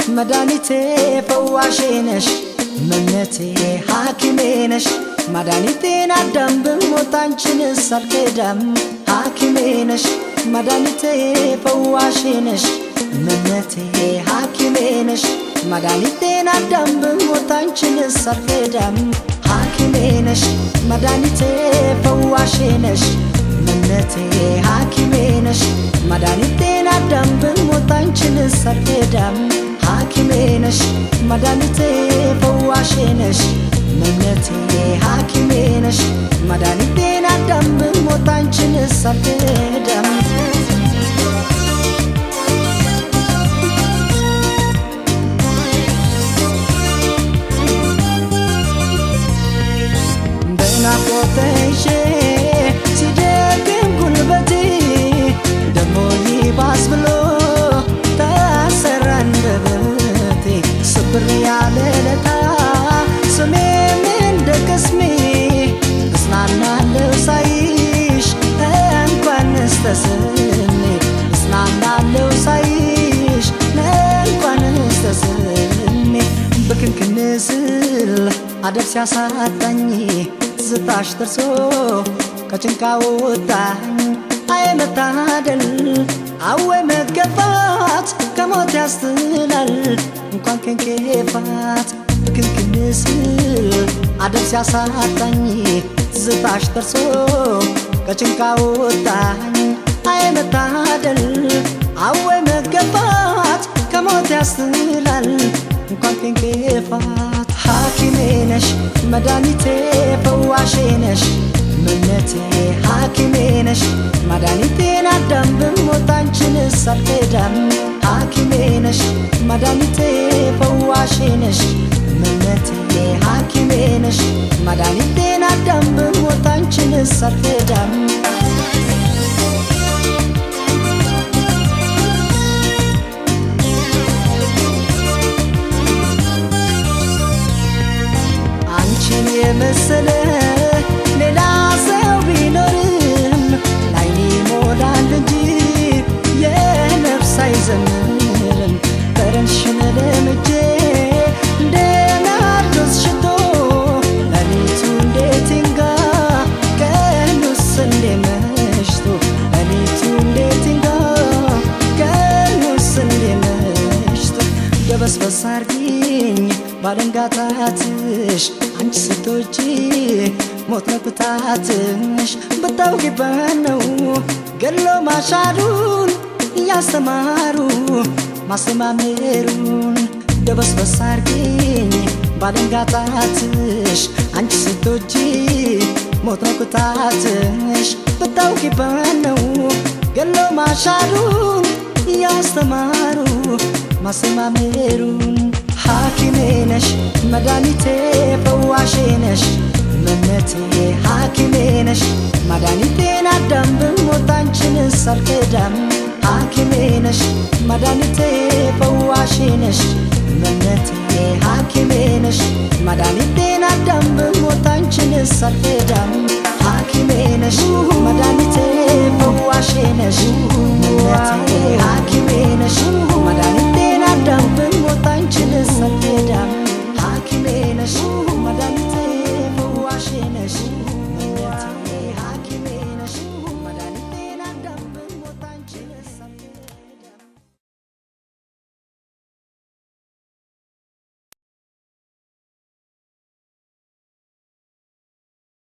مدانيتي فواشينش منتي حاكمينش مدانيتي ندم بموتانشن السرقدم حاكمينش مدانيتي فواشينش منتي حاكمينش مدانيتي ندم بموتانشن السرقدم حاكمينش مدانيتي فواشينش منتي حاكمينش مدانيتي ندم بموتانشن السرقدم حاكمينش مدانيتي فواشينش منتي حاكمينش مدانيتي ندم بموتانشن السرقدم بنافوتيشي سيدكم قلبتي دمو يباس بلو تاسرن ببتي صبر يا ليلتا سمي من دقسمي اسنعنا لو سايش انكوان استسلمي اسنعنا لو سايش انكوان استسلمي بكن كنزل عدب سياساتني زتاش درسو كچنكا وطاኝ አይ መታደል አወ መገፋት ከሞት ያስጥላል እንኳን ከንከፋት በክንክንስል አደብ ሲያሳጣኝ ዝታሽ ደርሶ ከጭንቃ ወጣኝ አይ መታደል አወ መገፋት ከሞት ያስጥላል እንኳን ከንከፋት ሐኪሜ ነሽ መድኃኒቴ ፈዋሼ ነሽ منتي حاكمينش مدانيتي ندم بموتانشن السرقدم حاكمينش مدانيتي فواشينش منتي حاكمينش مدانيتي ندم بموتانشن السرقدم አንቺን የመሰለ ሌላ ሰው ቢኖርም ላይኔ ሞላል እንጂ የነፍስ አይዘምርም ጠረንሽን ለምጄ እንደ ናርዶስ ሽቶ ሌሊቱ እንዴት ይንጋ ቀኑስ እንዴ መሽቶ ሌሊቱ እንዴት ይንጋ ቀኑስ እንዴ መሽቶ ደበስበስ አርጊኝ ባለንጋታትሽ አንቺ ስትወጪ ሞት ነብታትሽ በታውቂበት ነው ገሎ ማሻሩን እያስተማሩ ማስተማመሩን ደበስበስ አርጊኝ ባለንጋታትሽ አንቺ ስትወጪ ሞት ነብታትሽ በታውቂበት ነው ገሎ ማሻሩን እያስተማሩ ማስተማመሩን ሐኪሜ ነሽ መድኃኒቴ ፈዋሼ ነሽ منتي حاكمينش مدانيتي ندم بموتانشن السرقدم حاكمينش مدانيتي فواشينش منتي حاكمينش مدانيتي ندم بموتانشن السرقدم حاكمينش مدانيتي فواشينش